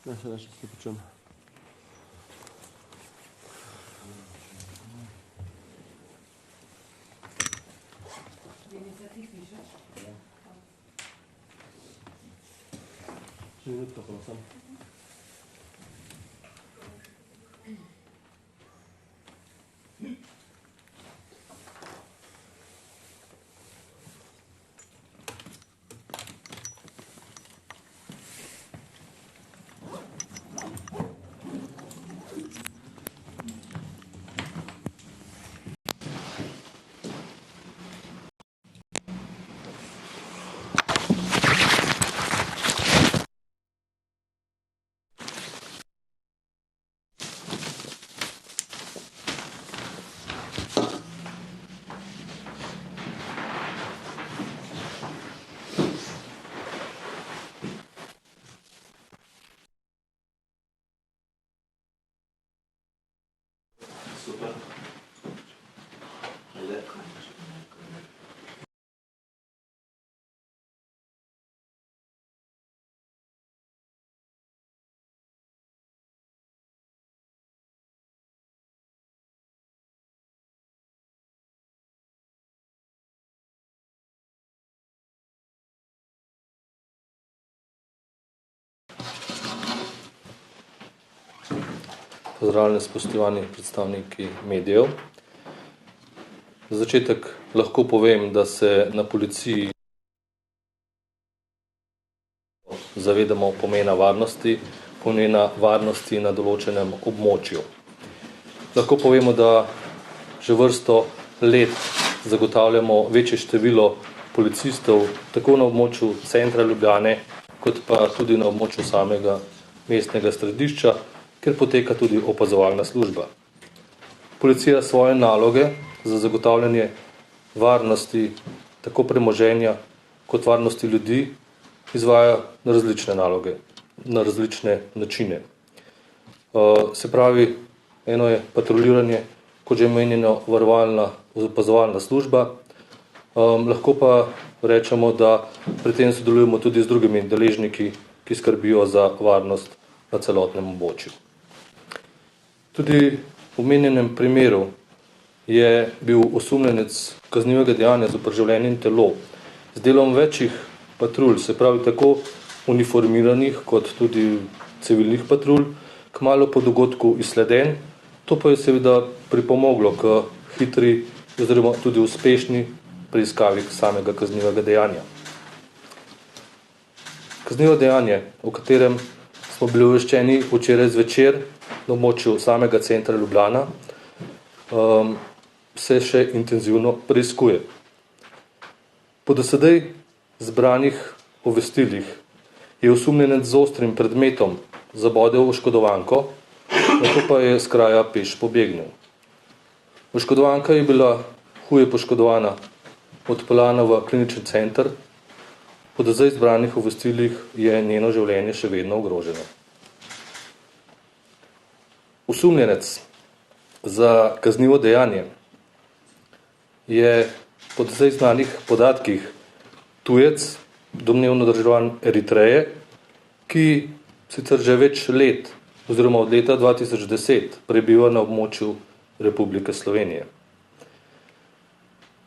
Ja, se da še počujem. Še minutka, prosim. Super. Ajde. Pozdravljeni, spoštovani predstavniki medijev. Za začetek lahko povem, da se na policiji zavedamo pomena varnosti na določenem območju. Lahko povemo, da že vrsto let zagotavljamo večje število policistov tako na območju centra Ljubljane, kot pa tudi na območju samega mestnega središča, ker poteka tudi opazovalna služba. Policija svoje naloge za zagotavljanje varnosti tako premoženja kot varnosti ljudi izvaja na različne naloge, na različne načine. Se pravi, eno je patruliranje, kot že omenjeno, varovalna opazovalna služba, lahko pa rečemo, da pri tem sodelujemo tudi z drugimi deležniki, ki skrbijo za varnost na celotnem območju. Tudi v omenjenem primeru je bil osumljenec kaznivega dejanja zoper življenje in telo z delom večjih patrulj, se pravi tako uniformiranih kot tudi civilnih patrulj, kmalu po dogodku izsleden, to pa je seveda pripomoglo k hitri oziroma tudi uspešni preiskavi samega kaznivega dejanja. Kaznivo dejanje, o katerem smo bili obveščeni včeraj zvečer na območju samega centra Ljubljana, se še intenzivno preiskuje. Po do sedaj zbranih obvestilih je osumljenec z ostrim predmetom zabodel oškodovanko, nato pa je s kraja peš pobegnil. Oškodovanka je bila huje poškodovana, odpeljana v klinični center, po do zdaj zbranih obvestilih je njeno življenje še vedno ogroženo. Osumljenec za kaznivo dejanje je po zdaj znanih podatkih tujec, domnevno državljan Eritreje, ki sicer že več let oziroma od leta 2010 prebiva na območju Republike Slovenije.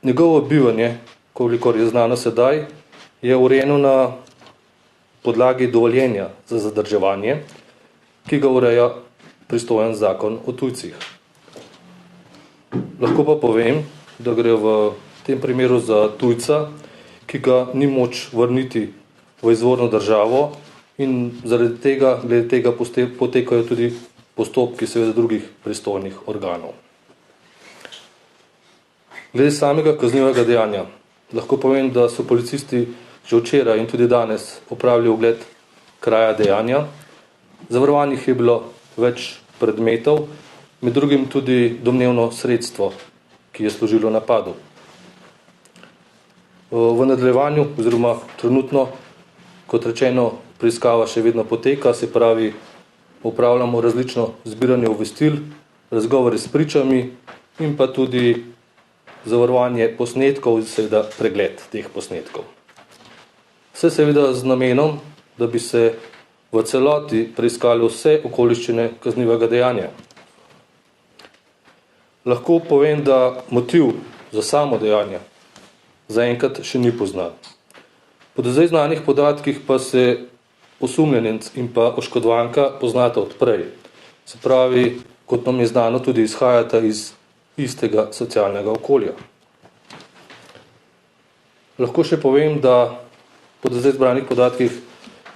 Njegovo bivanje, kolikor je znano sedaj, je urejeno na podlagi dovoljenja za zadrževanje, ki ga ureja pristojen zakon o tujcih. Lahko pa povem, da gre v tem primeru za tujca, ki ga ni moč vrniti v izvorno državo in glede tega potekajo tudi postopki seveda drugih pristojnih organov. Glede samega kaznivega dejanja, lahko povem, da so policisti že včeraj in tudi danes opravili ogled kraja dejanja. Zavarovanih je bilo več predmetov, med drugim tudi domnevno sredstvo, ki je služilo napadu. V nadaljevanju, oziroma trenutno, kot rečeno, preiskava še vedno poteka, se pravi, opravljamo različno zbiranje obvestil, razgovore s pričami in pa tudi zavarovanje posnetkov in seveda pregled teh posnetkov. Vse seveda z namenom, da bi se v celoti preiskali vse okoliščine kaznivega dejanja. Lahko povem, da motiv za samo dejanje zaenkrat še ni poznan. Po do zdaj znanih podatkih pa se osumljenec in pa oškodovanka poznata od prej. Se pravi, kot nam je znano, tudi izhajata iz istega socialnega okolja. Lahko še povem, da po do zdaj zbranih podatkih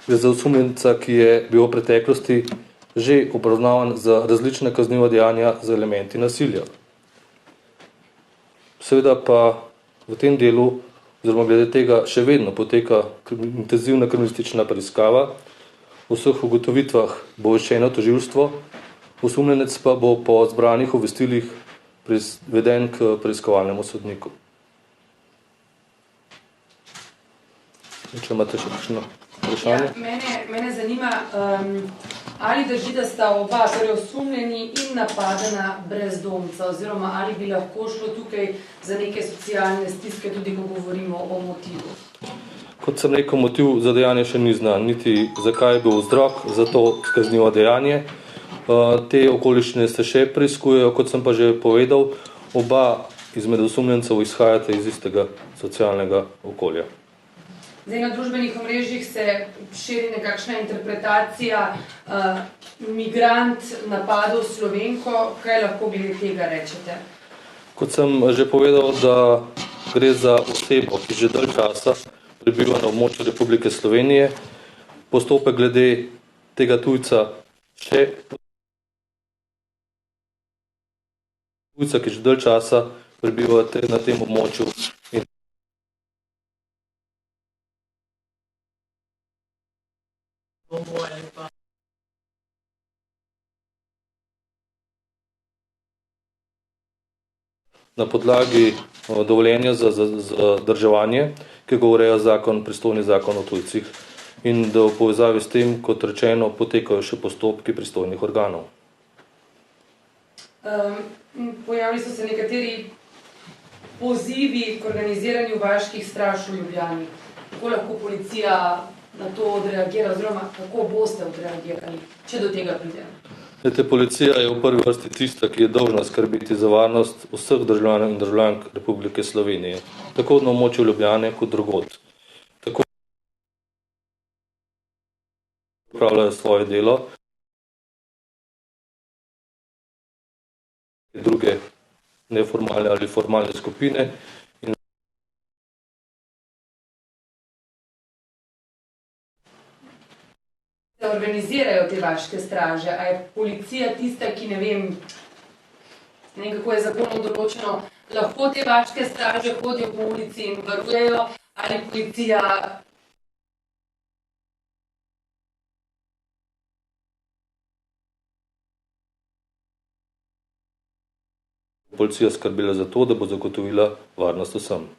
gre za osumljenca, ki je bil v preteklosti že obravnavan za različne kazniva dejanja z elementi nasilja. Seveda pa v tem delu, oziroma glede tega, še vedno poteka intenzivna kriminalistična preiskava. V vseh ugotovitvah bo obveščeno tožilstvo, osumljenec pa bo po zbranih obvestilih priveden k preiskovalnemu sodniku. Če imate še kakšno vprašanje? Ja, mene zanima, ali drži, da sta oba, torej osumljeni in napadena brezdomca, oziroma ali bi lahko šlo tukaj za neke socialne stiske, tudi ko govorimo o motivu? Kot sem rekel, motiv za dejanje še ni znan, niti zakaj je bil vzrok za to kaznivo dejanje. Te okoliščine se še preiskujejo, kot sem pa že povedal, oba izmed osumljencev izhajata iz istega socialnega okolja. Zdaj, na družbenih omrežjih se širi nekakšna interpretacija migrant napadov Slovenko. Kaj lahko glede tega rečete? Kot sem že povedal, da gre za osebo, ki že dalj časa prebiva na območju Republike Slovenije. Postopek glede tega tujca, ki že dalj časa prebiva na tem območju. Na podlagi dovoljenja za zadrževanje, ki ga ureja pristojni zakon o tujcih, in da v povezavi s tem, kot rečeno, potekajo še postopki pristojnih organov. Pojavili so se nekateri pozivi k organiziranju vaških straž v Ljubljani. Kako lahko policija na to odreagira, oziroma kako boste odreagirali, če do tega pride? Policija je v prvi vrsti tista, ki je dolžna skrbeti za varnost vseh državljanov in državljank Republike Slovenije, tako na območju Ljubljane kot drugod. Tako opravljajo svoje delo, druge neformalne ali formalne skupine. Organizirajo te vaške straže, a je policija tista, ki ne vem kako je zakonom določeno, lahko te vaške straže hodijo po ulici in varujejo, ali policija... Policija skrbila za to, da bo zagotovila varnost vsem.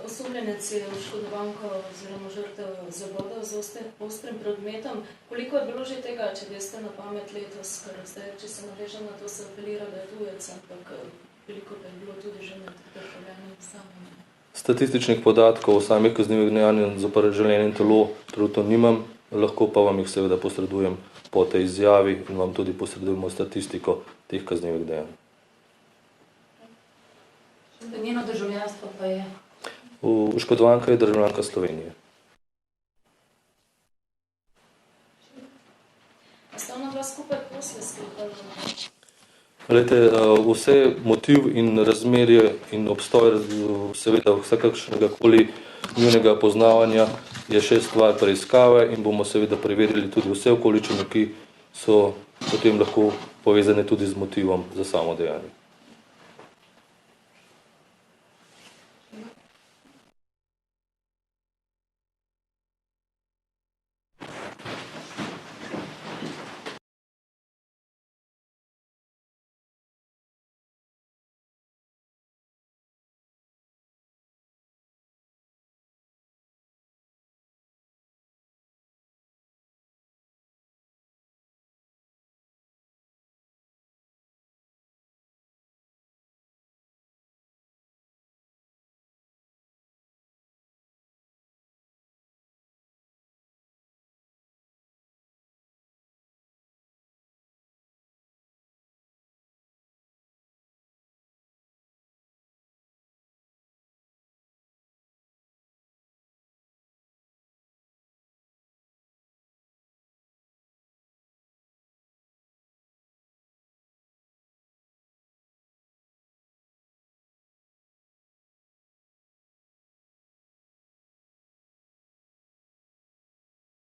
Osumljenec je oškodovanko oziroma žrtev zabodel z ostrim predmetom. Koliko je bilo že tega, če veste na pamet letos, ker zdaj, če se navežem na to, se apelira, da je tujec, ampak veliko pa je bilo tudi že med državljani samimi. Statističnih podatkov o samih kaznivih dejanjih zoper življenje in telo trenutno nimam, lahko pa vam jih seveda posredujem po tej izjavi in vam tudi posredujemo statistiko teh kaznivih dejanj. Njeno državljanstvo pa je? Oškodovanka je državljanka Slovenije. A sta ona dva skupaj posle sklepala? Vse motiv in razmerje in obstoj seveda vsakakšnega koli njunega poznavanja je še stvar preiskave in bomo seveda preverili tudi vse okoličine, ki so potem lahko povezane tudi z motivom za samo dejanje.